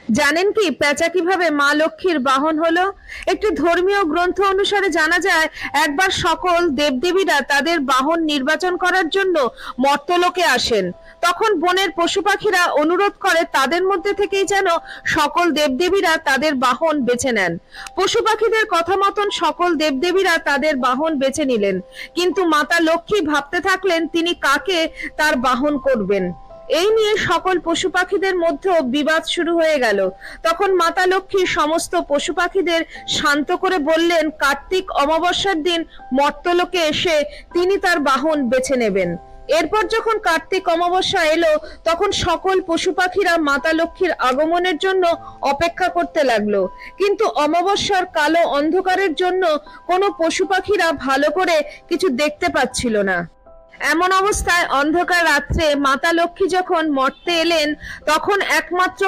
জানেন কি পেঁচা কিভাবে মা লক্ষ্মীর বাহন হলো? একটি ধর্মীয় গ্রন্থ অনুসারে জানা যায়, একবার সকল দেবদেবীরা তাদের বাহন নির্বাচন করার জন্য মর্ত্যলোকে আসেন। তখন বনের পশু পাখিরা অনুরোধ করে তাদের মধ্যে থেকেই যেন সকল দেবদেবীরা তাদের বাহন বেছে নেন। পশু পাখিদের কথা মতন সকল দেবদেবীরা তাদের বাহন বেছে নিলেন, কিন্তু মাতা লক্ষ্মী ভাবতে থাকলেন তিনি কাকে তার বাহন করবেন। এই নিয়ে সকল পশু পাখিদের মধ্যেও বিবাদ শুরু হয়ে গেল। তখন মাতা লক্ষ্মী সমস্ত পশু পাখিদের শান্ত করে বললেন, কার্তিক অমাবস্যার দিন মর্ত্যলোকে এসে তিনি তার বাহন বেছে নেবেন। এরপর যখন কার্তিক অমাবস্যা এলো, তখন সকল পশু পাখিরা মাতা লক্ষ্মীর আগমনের জন্য অপেক্ষা করতে লাগলো। কিন্তু অমাবস্যার কালো অন্ধকারের জন্য কোনো পশু পাখিরা ভালো করে কিছু দেখতে পাচ্ছিল না। এমন অবস্থায় অন্ধকার রাত্রে মাতা লক্ষ্মী যখন মর্তে এলেন, তখন একমাত্র